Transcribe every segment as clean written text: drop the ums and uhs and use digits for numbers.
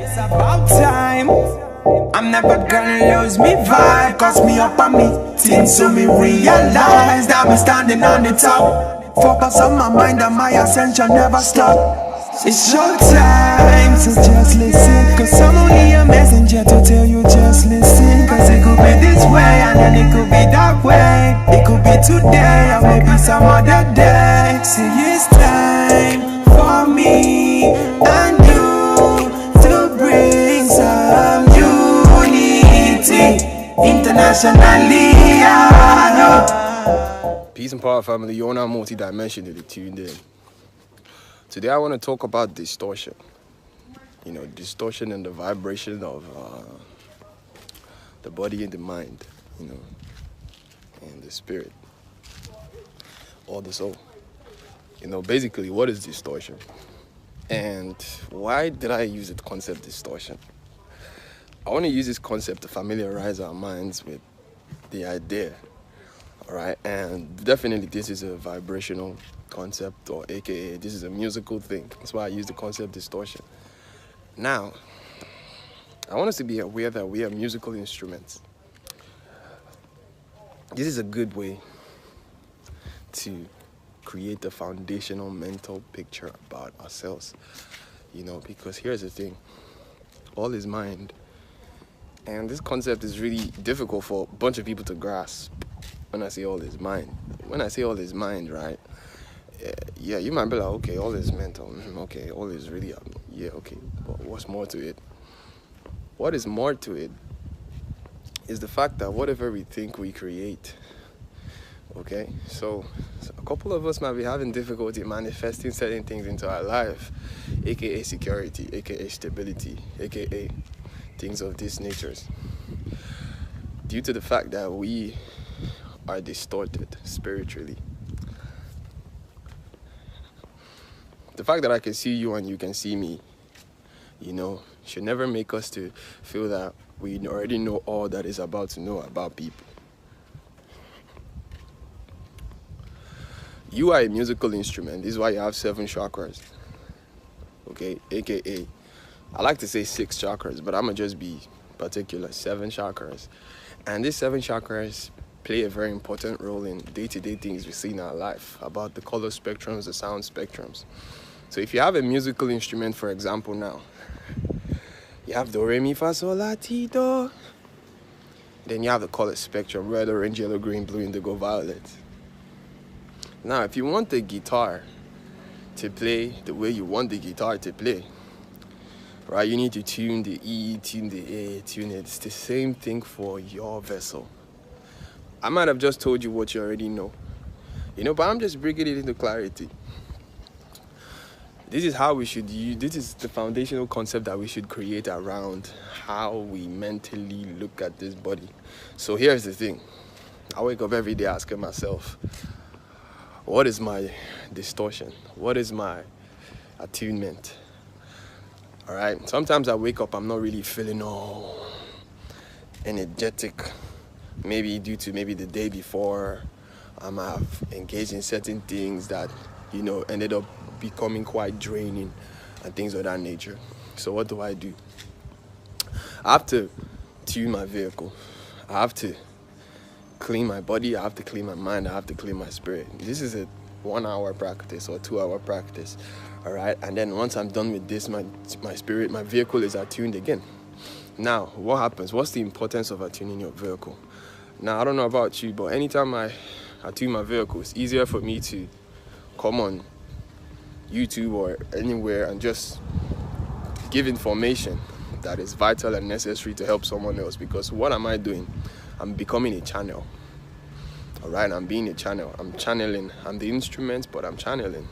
It's about time. I'm never gonna lose me vibe. Cause me up on me things, so me realize that I'm standing on the top. Focus on my mind and my ascension never stop. It's your time, so just listen. Cause I'm only a messenger to tell you just listen. Cause it could be this way and then it could be that way. It could be today or maybe some other day. See, it's time for me and you to bring some unity internationally. Peace and power, family. You're now multi-dimensionally tuned in. Today I want to talk about distortion. Distortion and the vibration of the body and the mind, and the spirit, or the soul. Basically, what is distortion? And why did I use the concept distortion? I want to use this concept to familiarize our minds with the idea, all right? And definitely this is a vibrational concept, or aka this is a musical thing. That's why I use the concept distortion. Now, I want us to be aware that we are musical instruments. This is a good way to create a foundational mental picture about ourselves, because here's the thing, all is mind. And this concept is really difficult for a bunch of people to grasp. When I say all is mind, right? Yeah, you might be like, okay, all is mental. Okay, all is really, okay. But what's more to it? What is more to it is the fact that whatever we think, we create. Okay, so a couple of us might be having difficulty manifesting certain things into our life, aka security, aka stability, aka things of these natures, due to the fact that we are distorted spiritually. The fact that I can see you and you can see me, should never make us to feel that we already know all that is about to know about people. You are a musical instrument. This is why you have 7 chakras. Okay, aka, I like to say 6 chakras, but I'm gonna just be particular, 7 chakras. And these 7 chakras play a very important role in day-to-day things we see in our life, about the color spectrums, the sound spectrums. So if you have a musical instrument, for example, now, you have do, re, mi, fa, sol, la, ti, do. Then you have the color spectrum, red, orange, yellow, green, blue, indigo, violet. Now, if you want the guitar to play the way you want the guitar to play, right, you need to tune the E, tune the A, tune it. It's the same thing for your vessel. I might have just told you what you already know, but I'm just bringing it into clarity. This is how we should use, this is the foundational concept that we should create around how we mentally look at this body. So here's the thing. I wake up every day asking myself, what is my distortion? What is my attunement? All right, sometimes I wake up, I'm not really feeling all energetic. Maybe due to the day before, I might have engaged in certain things that, ended up becoming quite draining and things of that nature. So what do? I have to tune my vehicle. I have to clean my body. I have to clean my mind. I have to clean my spirit. This is a 1-hour practice or 2-hour practice. All right. And then once I'm done with this, my spirit, my vehicle is attuned again. Now, what happens? What's the importance of attuning your vehicle? Now, I don't know about you, but anytime I attune my vehicle, it's easier for me to come on YouTube or anywhere and just give information that is vital and necessary to help someone else. Because what am I doing? I'm becoming a channel. All right, I'm being a channel. I'm channeling. I'm the instrument, but I'm channeling.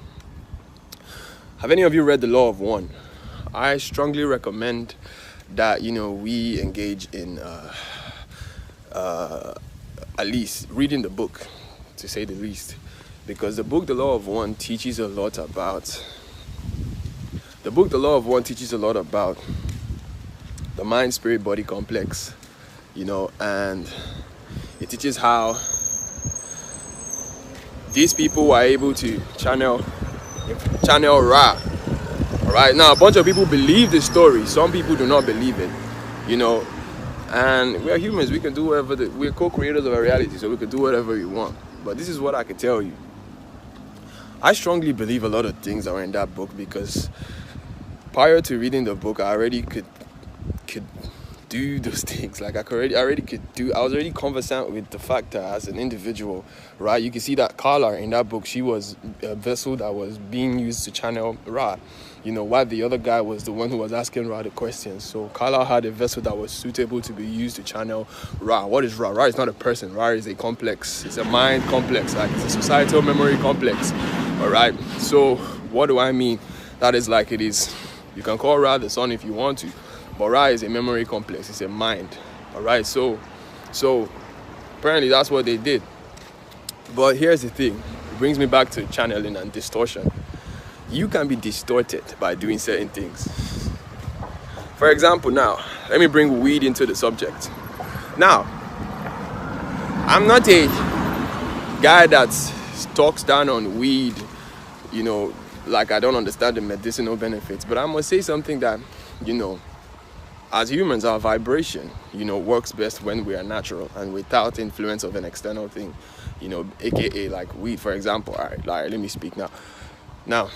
Have any of you read The Law of One? I strongly recommend that, we engage in at least reading the book, to say the least. Because the book, The Law of One, teaches a lot about the mind, spirit, body complex, and it teaches how these people were able to channel Ra, All right, now a bunch of people believe this story. Some people do not believe it, you know. And we are humans. We can do whatever. We're co-creators of our reality, so we can do whatever we want. But this is what I can tell you. I strongly believe a lot of things that were in that book, because prior to reading the book, I already could do those things. Like I was already conversant with the fact that as an individual, right? You can see that Carla in that book, she was a vessel that was being used to channel Ra. You know, while the other guy was the one who was asking Ra the questions. So Carla had a vessel that was suitable to be used to channel Ra. What is Ra? Ra is not a person. Ra is a complex. It's a mind complex. Like it's a societal memory complex. All right. So what do I mean? That is like it is. You can call Ra the sun if you want to. But Ra is a memory complex. It's a mind. All right. So apparently that's what they did. But here's the thing. It brings me back to channeling and distortion. You can be distorted by doing certain things. For example, now, let me bring weed into the subject. Now, I'm not a guy that talks down on weed, you know, like I don't understand the medicinal benefits. But I must say something that, you know, as humans, our vibration, you know, works best when we are natural and without influence of an external thing, you know, aka like weed, for example. All right, let me speak now. Now,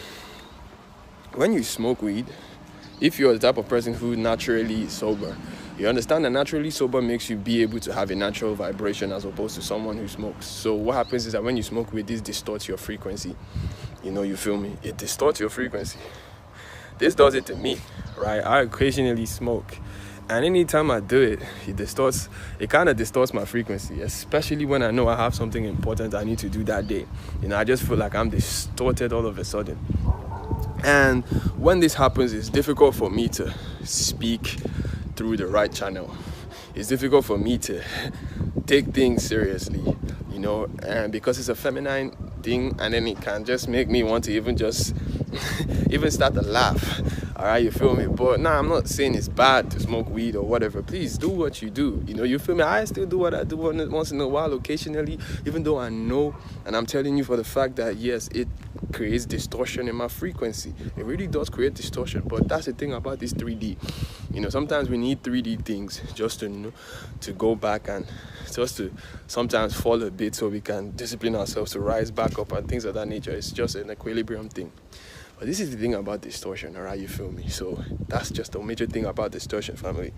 when you smoke weed, if you're the type of person who naturally is sober, you understand that naturally sober makes you be able to have a natural vibration as opposed to someone who smokes. So what happens is that when you smoke weed, this distorts your frequency. You know, you feel me? It distorts your frequency. This does it to me, right? I occasionally smoke. And anytime I do it, it kind of distorts my frequency, especially when I know I have something important I need to do that day. You know, I just feel like I'm distorted all of a sudden. And when this happens, it's difficult for me to speak through the right channel. It's difficult for me to take things seriously, you know, and because it's a feminine thing, and then it can just make me want to even start to laugh. All right, you feel me? But nah, I'm not saying it's bad to smoke weed or whatever. Please do what you do. You know, you feel me? I still do what I do once in a while, occasionally, even though I know, and I'm telling you for the fact that yes, it creates distortion in my frequency. It really does create distortion. But that's the thing about this 3D. You know, sometimes we need 3D things just to, you know, to go back and just to sometimes fall a bit so we can discipline ourselves to rise back up and things of that nature. It's just an equilibrium thing. But this is the thing about distortion, all right, you feel me? So that's just a major thing about distortion, family.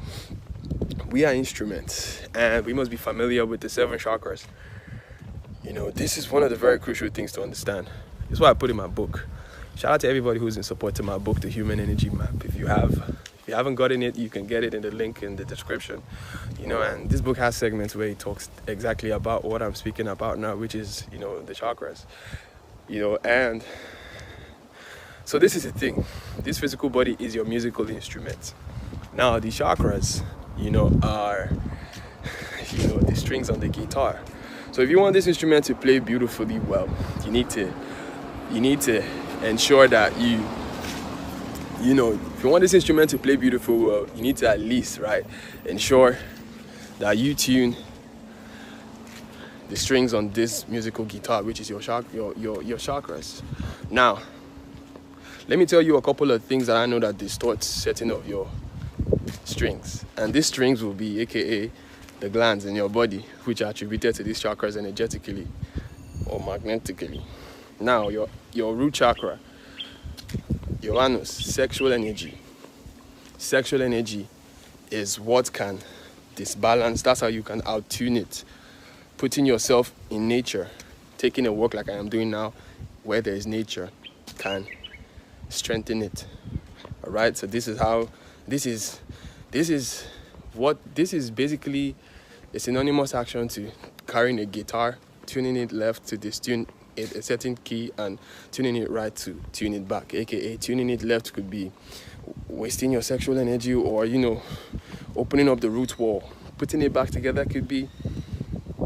We are instruments, and we must be familiar with the 7 chakras. You know, this is one of the very crucial things to understand. This is what I put in my book. Shout out to everybody who's in support to my book, The Human Energy Map. If you haven't gotten it, you can get it in the link in the description. You know, and this book has segments where it talks exactly about what I'm speaking about now, which is, you know, the chakras. You know, and so this is the thing. This physical body is your musical instrument. Now, the chakras, you know, are, you know, the strings on the guitar. So if you want this instrument to play beautifully well, you need to ensure that you know, if you want this instrument to play beautiful well, you need to at least, right, ensure that you tune the strings on this musical guitar, which is your chakras. Now, let me tell you a couple of things that I know that distorts certain of your strings. And these strings will be aka the glands in your body, which are attributed to these chakras energetically or magnetically. Now, your root chakra, your anus, sexual energy. Sexual energy is what can disbalance. That's how you can out-tune it. Putting yourself in nature, taking a walk like I am doing now, where there is nature, can strengthen it. All right, so this is how this is basically a synonymous action to carrying a guitar, tuning it left to tune it a certain key and tuning it right to tune it back, aka tuning it left could be wasting your sexual energy, or, you know, opening up the root wall. Putting it back together could be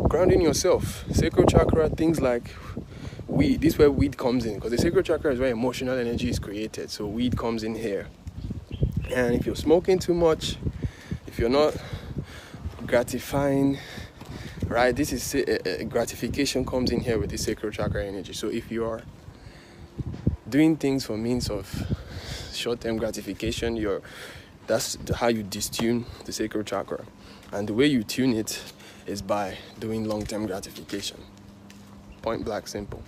grounding yourself. Sacral chakra, things like weed. This is where weed comes in, because the sacral chakra is where emotional energy is created. So weed comes in here. And if you're smoking too much, if you're not gratifying, right, this is gratification comes in here with the sacral chakra energy. So if you are doing things for means of short-term gratification. That's how you distune the sacral chakra. And the way you tune it is by doing long-term gratification. Point blank simple.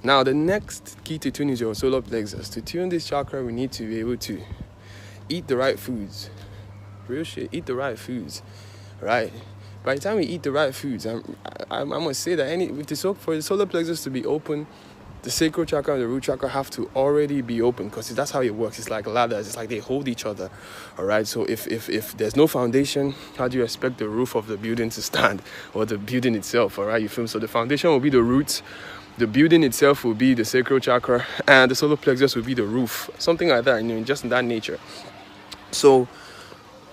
Now, the next key to tune is your solar plexus. To tune this chakra, we need to be able to eat the right foods. Real shit, eat the right foods, right? By the time we eat the right foods, I must say that for the solar plexus to be open, the sacral chakra and the root chakra have to already be open, because that's how it works. It's like ladders. It's like they hold each other, all right? So if there's no foundation, how do you expect the roof of the building to stand, or the building itself, all right? You feel? So the foundation will be the roots, the building itself will be the sacral chakra, and the solar plexus will be the roof, something like that, just in that nature. So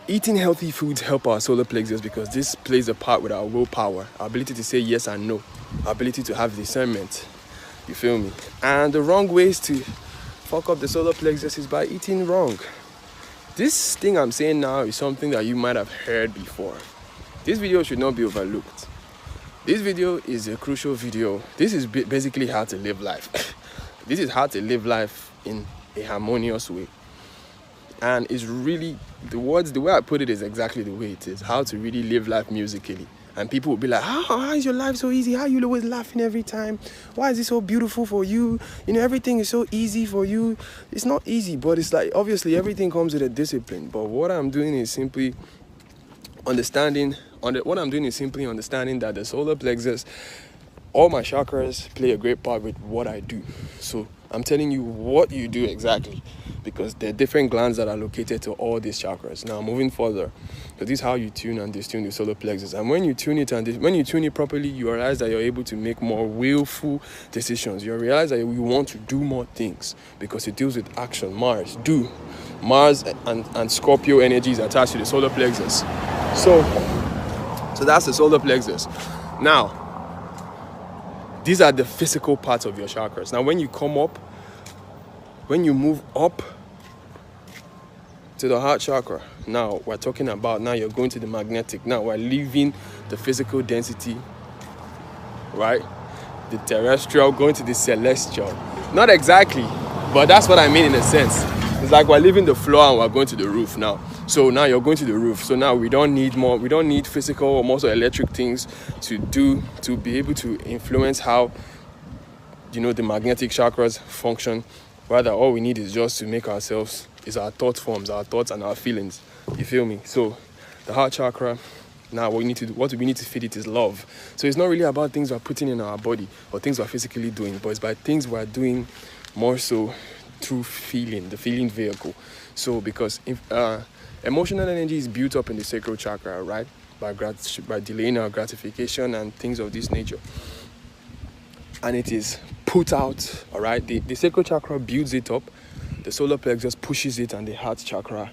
eating healthy foods help our solar plexus, because this plays a part with our willpower, our ability to say yes and no, our ability to have discernment. You feel me? And the wrong ways to fuck up the solar plexus is by eating wrong. This thing I'm saying now is something that you might have heard before. This video should not be overlooked. This video is a crucial video. This is basically how to live life. This is how to live life in a harmonious way. And it's really, the way I put it is exactly the way it is. How to really live life musically. And people will be like, how is your life so easy? How are you always laughing every time? Why is it so beautiful for you? Everything is so easy for you. It's not easy, but it's like, obviously everything comes with a discipline. But what I'm doing is simply understanding that the solar plexus, all my chakras play a great part with what I do. So I'm telling you what you do exactly, because there are different glands that are located to all these chakras. Now, moving further, so this is how you tune and distune the solar plexus. And when you tune it properly, you realize that you're able to make more willful decisions. You realize that you want to do more things, because it deals with action. Mars and Scorpio energy is attached to the solar plexus. So that's the solar plexus. Now, these are the physical parts of your chakras. Now, when you move up to the heart chakra, now we're talking about, now you're going to the magnetic. Now we're leaving the physical density, right? The terrestrial, going to the celestial. Not exactly, but that's what I mean in a sense. It's like we're leaving the floor and we're going to the roof now. So now you're going to the roof. So now we don't need physical or most electric things to be able to influence how, the magnetic chakras function. Rather, all we need is just to make ourselves, is our thought forms, our thoughts and our feelings. You feel me? So the heart chakra, now what we need to feed it is love. So it's not really about things we're putting in our body or things we're physically doing, but it's by things we're doing more so through feeling, the feeling vehicle. So because emotional energy is built up in the sacral chakra, right? By delaying our gratification and things of this nature. And it is put out, all right? The sacral chakra builds it up, the solar plexus pushes it, and the heart chakra,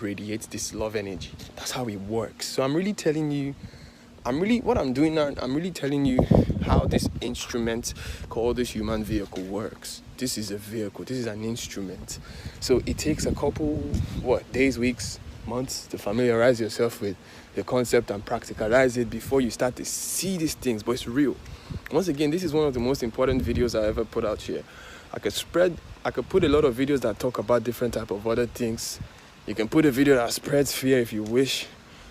radiates this love energy. That's how it works. So I'm really telling you how this instrument called this human vehicle works. This is a vehicle, this is an instrument. So it takes a couple, days, weeks, months to familiarize yourself with the concept and practicalize it before you start to see these things, but it's real. Once again, this is one of the most important videos I ever put out here. I could put a lot of videos that talk about different type of other things. You can put a video that spreads fear if you wish,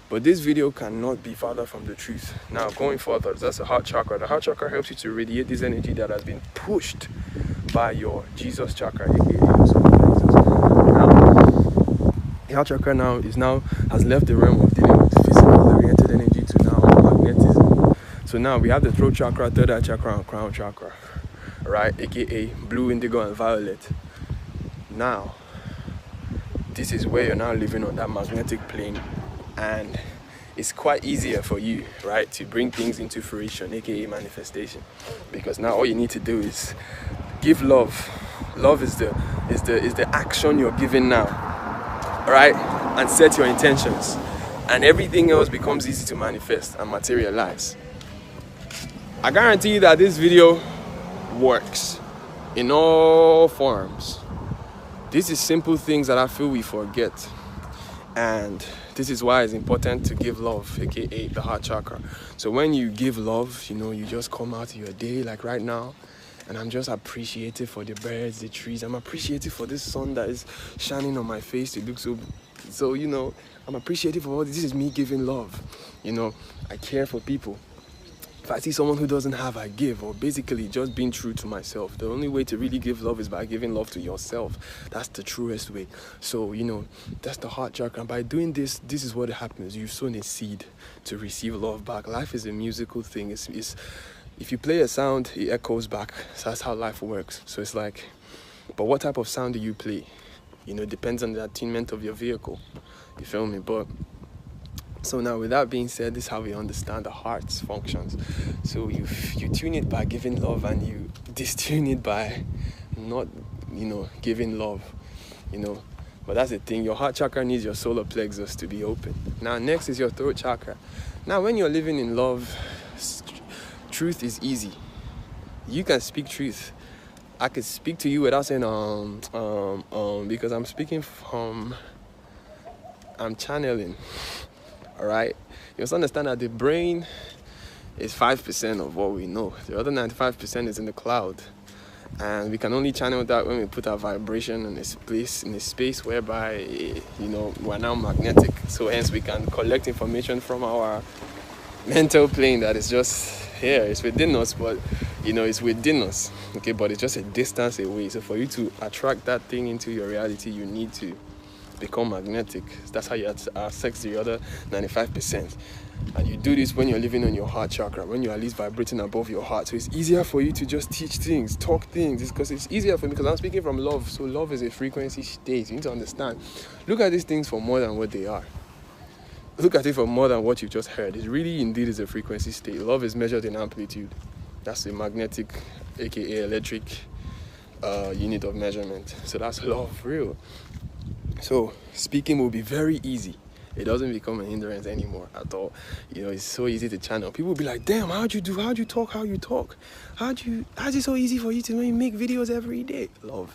but this video cannot be farther from the truth. Now, going further, that's the heart chakra. The heart chakra helps you to radiate this energy that has been pushed by your Jesus chakra, aka your solar plexus. Now, the heart chakra has left the realm of dealing with physical oriented energy to now magnetism. So now we have the throat chakra, third eye chakra, and crown chakra, right? Aka blue, indigo, and violet. Now, this is where you're now living on that magnetic plane, and it's quite easier for you, right, to bring things into fruition, aka manifestation, because now all you need to do is give love. Love is the action you're giving now, right? And set your intentions, and everything else becomes easy to manifest and materialize. I guarantee you that this video works in all forms. This is simple things that I feel we forget, and this is why it's important to give love, aka the heart chakra. So when you give love, you just come out of your day like right now, And I'm just appreciative for the birds, the trees. I'm appreciative for this sun that is shining on my face. It looks so, you know, I'm appreciative for all this. This is me giving love. You know, I care for people. If I see someone who doesn't have, I give, or basically just being true to myself. The only way to really give love is by giving love to yourself. That's the truest way. So, you know, that's the heart chakra. And by doing this, this is what happens. You've sown a seed to receive love back. Life is a musical thing. It's if you play a sound, it echoes back. So that's how life works. So it's like, but what type of sound do you play? You know, it depends on the attunement of your vehicle. You feel me? But so now, with that being said, this is how we understand the heart's functions. So you tune it by giving love, and you distune it by not, you know, giving love, you know. But that's the thing. Your heart chakra needs your solar plexus to be open. Now, next is your throat chakra. Now, when you're living in love, truth is easy. You can speak truth. I could speak to you without saying because I'm speaking from, I'm channeling. All right, you must understand that the brain is 5% of what we know. The other 95% is in the cloud, and we can only channel that when we put our vibration in a space whereby, you know, we're now magnetic. So hence we can collect information from our mental plane that is just here. It's within us, but you know, it's within us. Okay, but it's just a distance away. So for you to attract that thing into your reality, you need to become magnetic. That's how you access the other 95%. And you do this when you're living on your heart chakra, when you're at least vibrating above your heart. So it's easier for you to just teach things, talk things. It's because it's easier for me, because I'm speaking from love. So love is a frequency state. You need to understand. Look at these things for more than what they are. Look at it for more than what you just heard. It really indeed is a frequency state. Love is measured in amplitude. That's a magnetic, aka electric unit of measurement. So that's love, real. So speaking will be very easy. It doesn't become a hindrance anymore at all. You know, it's so easy to channel. People will be like, damn, how'd you talk how you talk? How's it so easy for you to make videos every day? Love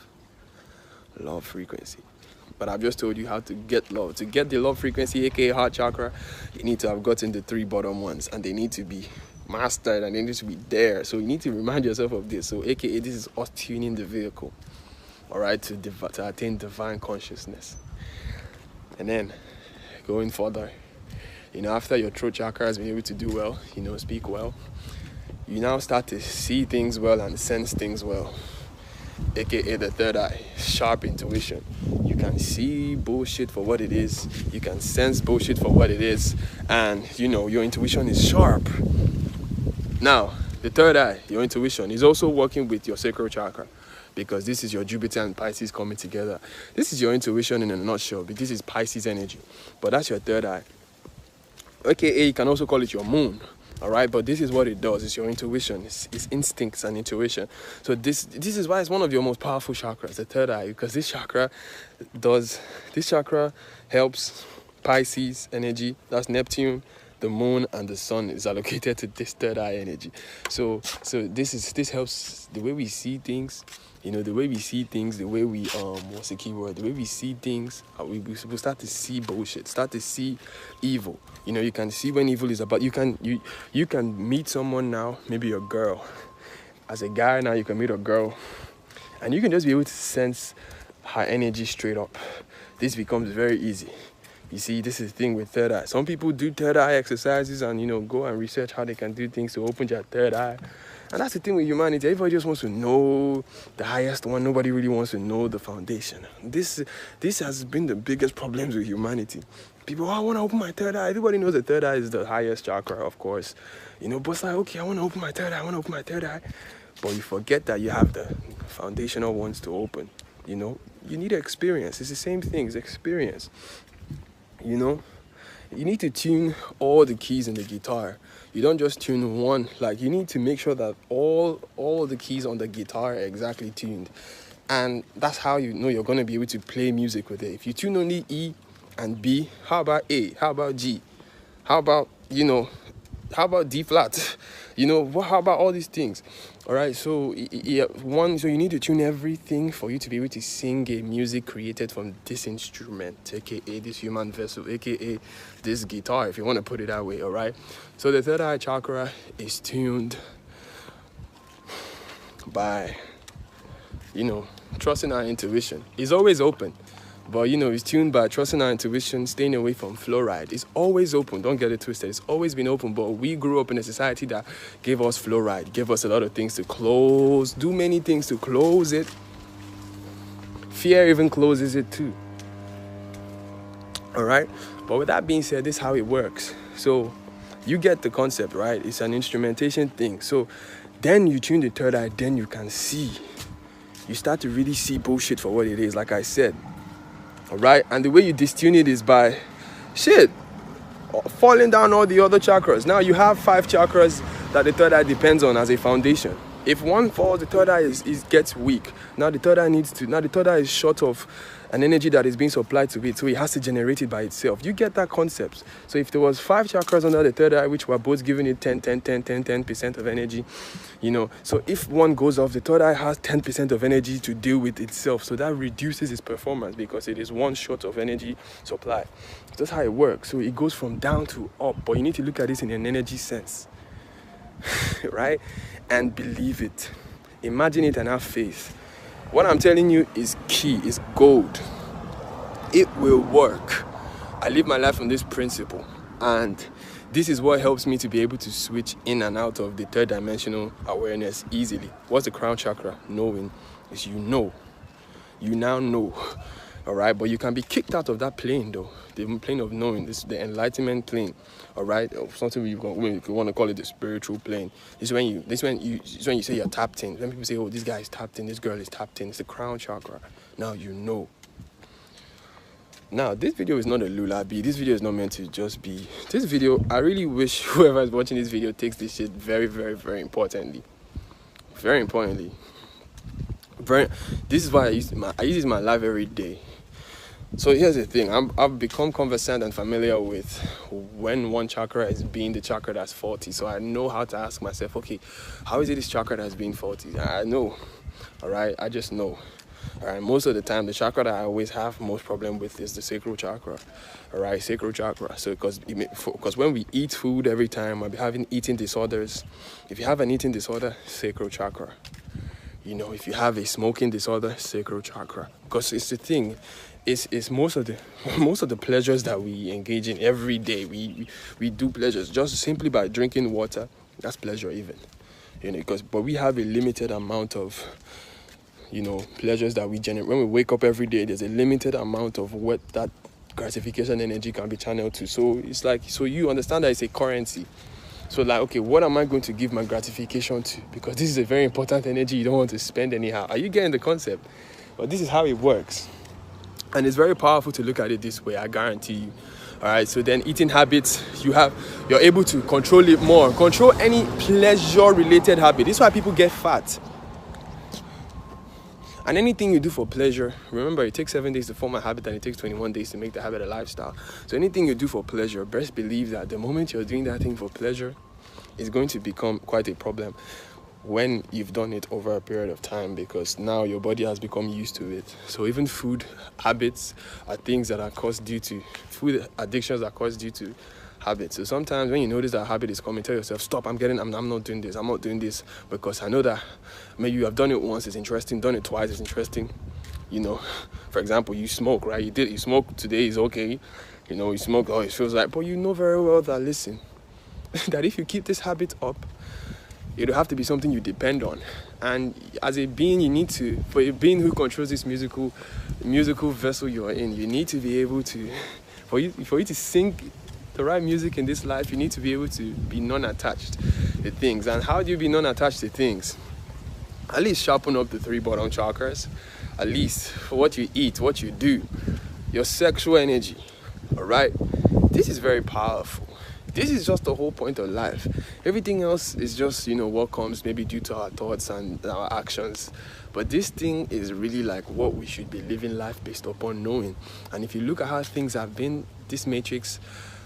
frequency. But I've just told you how to get love. To get the love frequency, aka heart chakra, you need to have gotten the 3 bottom ones, and they need to be mastered, and they need to be there. So you need to remind yourself of this. So aka this is us tuning the vehicle, all right, to attain divine consciousness. And then going further, you know, after your throat chakra has been able to do well, you know, speak well, you now start to see things well and sense things well, aka the third eye, sharp intuition. You can see bullshit for what it is, you can sense bullshit for what it is, and you know, your intuition is sharp. Now, the third eye, your intuition, is also working with your sacral chakra, because this is your Jupiter and Pisces coming together. This is your intuition in a nutshell, because this is Pisces energy, but that's your third eye, aka you can also call it your moon. All right, but this is what it does. It's your intuition. It's instincts and intuition. So this is why it's one of your most powerful chakras, the third eye, because this chakra helps Pisces energy. That's Neptune, the moon, and the sun is allocated to this third eye energy. So this helps the way we see things. You know, the way we see things, the way we what's the key word? The way we see things, we start to see bullshit, start to see evil. You know, you can see when evil is about. You can meet someone now, maybe a girl. As a guy now, you can meet a girl, and you can just be able to sense her energy straight up. This becomes very easy. You see, this is the thing with third eye. Some people do third eye exercises and, you know, go and research how they can do things to open their third eye. And that's the thing with humanity. Everybody just wants to know the highest one. Nobody really wants to know the foundation. This has been the biggest problems with humanity. People, I want to open my third eye. Everybody knows the third eye is the highest chakra, of course. You know, but it's like, okay, I want to open my third eye. But you forget that you have the foundational ones to open. You know, you need experience. It's the same thing. It's experience. You know, you need to tune all the keys in the guitar. You don't just tune one. Like, you need to make sure that all the keys on the guitar are exactly tuned. And that's how you know you're going to be able to play music with it. If you tune only E and B, how about A? How about G? How about, you know, how about D flat? You know, how about all these things? All right, so so you need to tune everything for you to be able to sing a music created from this instrument, aka this human vessel, aka this guitar, if you want to put it that way. All right, so the third eye chakra is tuned by, you know, trusting our intuition. It's always open, but you know, it's tuned by trusting our intuition, staying away from fluoride. It's always open. Don't get it twisted. It's always been open, but we grew up in a society that gave us fluoride, gave us a lot of things to close, do many things to close it. Fear even closes it too. All right. But with that being said, this is how it works. So you get the concept, right? It's an instrumentation thing. So then you tune the third eye, then you can see. You start to really see bullshit for what it is, like I said. All right. And the way you distune it is by falling down all the other chakras. Now you have 5 chakras that the third eye depends on as a foundation. If one falls, the third eye gets weak. Now the third eye is short of an energy that is being supplied to it, so it has to generate it by itself. You get that concept. So if there was 5 chakras under the third eye, which were both giving it 10% of energy, you know, so if one goes off, the third eye has 10% of energy to deal with itself. So that reduces its performance because it is one short of energy supply. That's how it works. So it goes from down to up, but you need to look at this in an energy sense, right? And believe it. Imagine it and have faith. What I'm telling you is key, is gold. It will work. I live my life on this principle, and this is what helps me to be able to switch in and out of the third dimensional awareness easily. What's the crown chakra? Knowing. Is you know. You now know. All right, but you can be kicked out of that plane though, the plane of knowing. This is the enlightenment plane. All right, or something you want to call it the spiritual plane. This is when you say you're tapped in. When people say, "Oh, this guy is tapped in, this girl is tapped in," it's the crown chakra. Now you know. Now this video is not a lullaby. This video is not meant to just be. This video, I really wish whoever is watching this video takes this shit very, very, very importantly. Very importantly. This is why I use this in my life every day. So here's the thing, I've become conversant and familiar with when one chakra is being the chakra that's faulty. So I know how to ask myself, okay, how is it this chakra that's being faulty? I know, all right, I just know. All right, most of the time, the chakra that I always have most problem with is the sacral chakra. All right, sacral chakra. So because when we eat food every time, we'll be having eating disorders. If you have an eating disorder, sacral chakra. You know, if you have a smoking disorder, sacral chakra. Because it's the thing, it's most of the pleasures that we engage in every day. We do pleasures just simply by drinking water. That's pleasure even. You know, but we have a limited amount of, you know, pleasures that we generate. When we wake up every day, there's a limited amount of what that gratification energy can be channeled to. So it's like, so you understand that it's a currency. So like, okay, what am I going to give my gratification to? Because this is a very important energy you don't want to spend anyhow. Are you getting the concept? But this is how it works. And it's very powerful to look at it this way, I guarantee you. All right, so then eating habits, you're able to control it more. Control any pleasure-related habit. This is why people get fat. And anything you do for pleasure, remember, it takes 7 days to form a habit and it takes 21 days to make the habit a lifestyle. So anything you do for pleasure, best believe that the moment you're doing that thing for pleasure, it's going to become quite a problem when you've done it over a period of time, because now your body has become used to it. So even food habits are things that are caused due to, food addictions are caused due to habits. So sometimes when you notice that habit is coming, tell yourself, stop, I'm not doing this, because I know that maybe you have done it once, it's interesting, done it twice, it's interesting. You know, for example, you smoke, right? You smoke today, is okay. You know, you smoke, oh, it feels like, but you know very well that, listen, that if you keep this habit up, it'll have to be something you depend on. And as a being, you need to, for a being who controls this musical vessel you're in, you need to be able to, for you to sing the right music in this life, you need to be able to be non-attached to things. And how do you be non-attached to things? At least sharpen up the 3 bottom chakras. At least for what you eat, what you do, your sexual energy. All right? This is very powerful. This is just the whole point of life. Everything else is just, you know, what comes maybe due to our thoughts and our actions. But this thing is really like what we should be living life based upon knowing. And if you look at how things have been, this matrix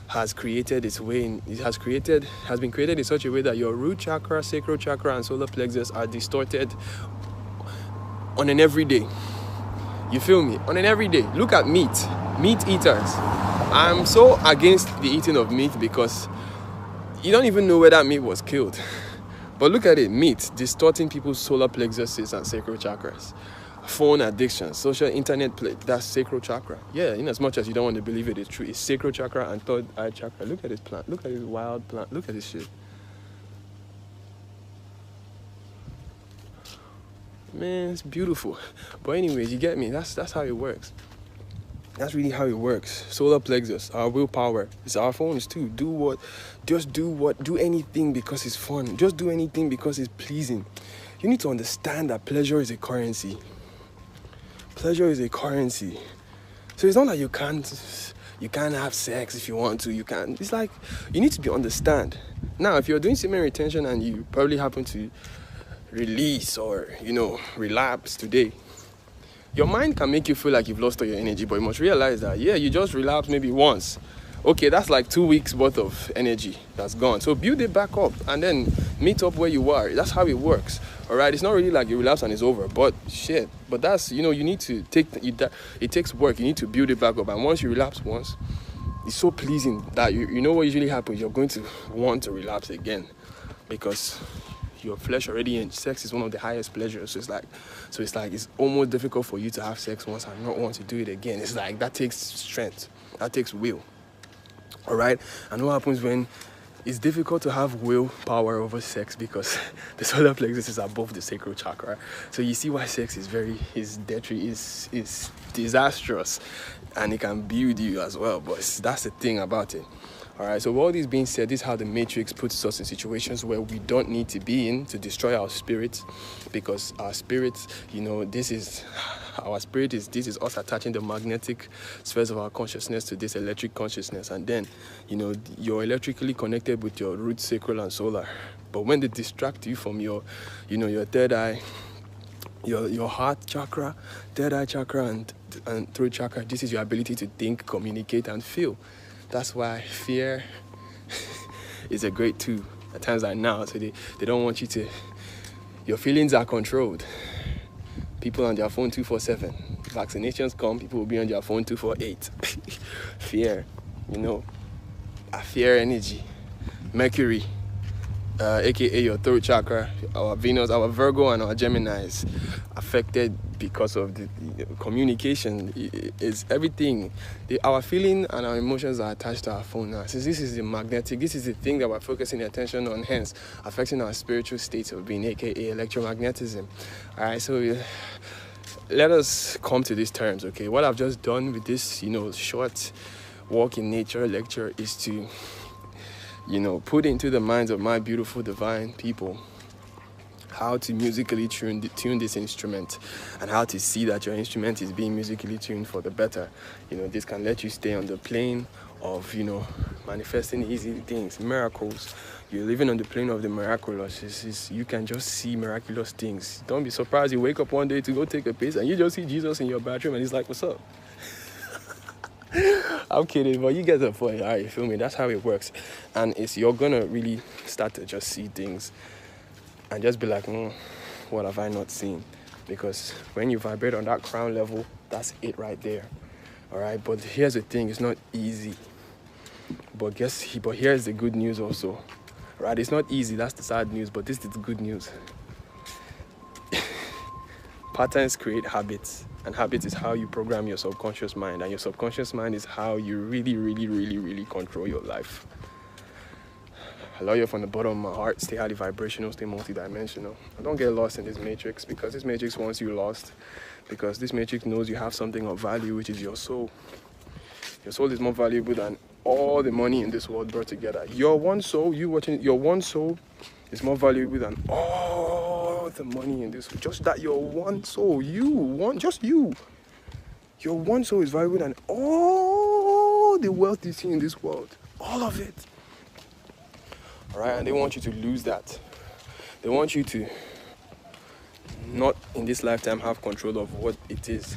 has created its way. Has been created in such a way that your root chakra, sacral chakra, and solar plexus are distorted on an everyday. You feel me? On an everyday. Look at meat eaters. I'm so against the eating of meat because you don't even know where that meat was killed. But look at it, meat, distorting people's solar plexuses and sacral chakras. Phone addiction, social internet play, that's sacral chakra. Yeah, in as much as you don't want to believe it is true, it's sacral chakra and third eye chakra. Look at this plant, look at this wild plant, look at this shit. Man, it's beautiful. But anyways, you get me, that's how it works. That's really how it works. Solar plexus, our willpower. It's our phones too. Do anything because it's fun. Just do anything because it's pleasing. You need to understand that pleasure is a currency. Pleasure is a currency. So it's not like you can't have sex if you want to. You can't. It's like you need to understand. Now, if you're doing semen retention and you probably happen to release or relapse today, your mind can make you feel like you've lost all your energy, but you must realize that, yeah, you just relapsed maybe once. Okay, that's like 2 weeks worth of energy that's gone. So build it back up and then meet up where you are. That's how it works. All right, it's not really like you relapse and it's over, but that's, you need to it takes work. You need to build it back up. And once you relapse once, it's so pleasing that you know what usually happens. You're going to want to relapse again because your flesh already in sex is one of the highest pleasures. So it's like it's almost difficult for you to have sex once and not want to do it again. It's like that takes strength, that takes will. All right, and what happens when it's difficult to have willpower over sex because the solar plexus is above the sacral chakra. So you see why sex is disastrous, and it can build you as well. But that's the thing about it. All right, so with all this being said, this is how the Matrix puts us in situations where we don't need to be in to destroy our spirits, because our spirits, this is us attaching the magnetic spheres of our consciousness to this electric consciousness, and then, you're electrically connected with your root, sacral, and solar. But when they distract you from your third eye, your heart chakra, third eye chakra, and throat chakra, this is your ability to think, communicate, and feel. That's why fear is a great tool at times like now. So they don't want you to, your feelings are controlled. People on their phone 24/7. Vaccinations come, people will be on their phone 248. Fear, a fear energy. Mercury, aka your throat chakra, our Venus, our Virgo, and our Gemini is affected because of the communication. Is everything. Our feeling and our emotions are attached to our phone now. Since this is the thing that we're focusing attention on, hence affecting our spiritual state of being, aka electromagnetism. All right, so let us come to these terms, okay? What I've just done with this, short walk in nature lecture is to put into the minds of my beautiful divine people how to musically tune this instrument, and how to see that your instrument is being musically tuned for the better. This can let you stay on the plane of, manifesting easy things, miracles. You're living on the plane of the miraculous. You can just see miraculous things. Don't be surprised you wake up one day to go take a piss and you just see Jesus in your bathroom and he's like, what's up? I'm kidding, but you get the point. All right, you feel me? That's how it works. And you're gonna really start to just see things and just be like, what have I not seen? Because when you vibrate on that crown level, that's it right there. All right, but here's the thing, it's not easy. But here's the good news also. Right, it's not easy, that's the sad news, but this is the good news. Patterns create habits, and habits is how you program your subconscious mind, and your subconscious mind is how you really, really, really, really control your life. I love you from the bottom of my heart. Stay highly vibrational, stay multidimensional. And don't get lost in this matrix, because this matrix wants you lost. Because this matrix knows you have something of value, which is your soul. Your soul is more valuable than all the money in this world brought together. Your one soul, your one soul is more valuable than all the money in this world. Just that your one soul, just you. Your one soul is valuable than all the wealth you see in this world. All of it. All right, and they want you to lose that. They want you to not in this lifetime have control of what it is.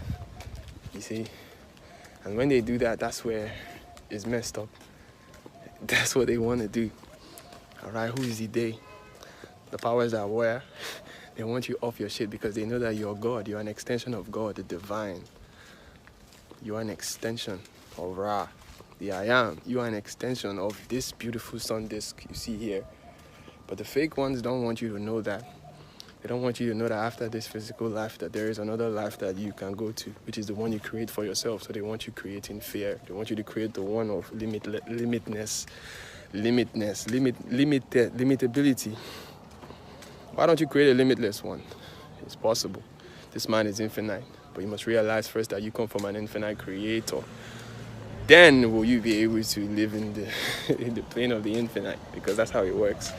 You see? And when they do that, that's where it's messed up. That's what they want to do. All right, who is the they? The powers that are where? They want you off your shit because they know that you're God. You're an extension of God, the divine. You are an extension of Ra, the I am. You are an extension of this beautiful sun disk you see here. But the fake ones don't want you to know that. They don't want you to know that after this physical life, that there is another life that you can go to, which is the one you create for yourself. So they want you creating fear. They want you to create the one of limitability. Why don't you create a limitless one? It's possible. This man is infinite, but you must realize first that you come from an infinite creator. Then will you be able to live in the in the plane of the infinite, because that's how it works.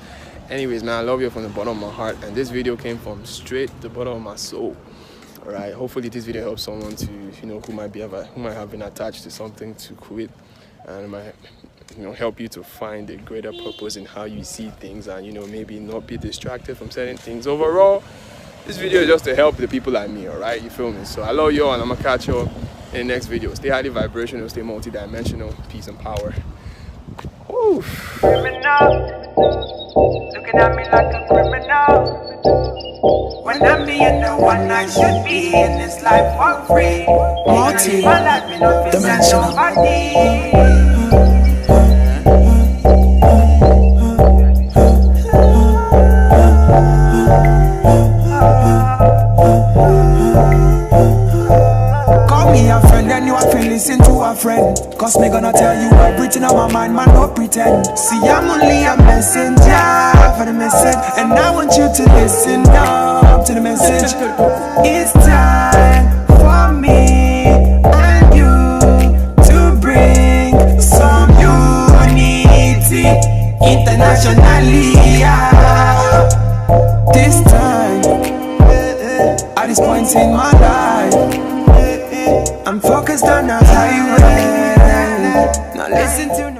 Anyways, man, I love you from the bottom of my heart, and this video came from straight the bottom of my soul. All right, hopefully this video helps someone to, who might have been attached to something, to quit, and might, help you to find a greater purpose in how you see things, and maybe not be distracted from certain things. Overall, this video is just to help the people like me. All right, you feel me? So I love you all, and I'm gonna catch you in the next video. Stay highly vibrational, stay multi-dimensional. Peace and power. Woo. Looking at me like a criminal. When I'm being the one I should be in this life for free. Multi-dimensional. Listen to a friend, cause me gonna tell you everything on my mind, man, no pretend. See, I'm only a messenger for the message, and I want you to listen up to the message. It's time for me and you to bring some unity internationally. This time, at this point in my life, I'm focused on the highway. Now listen to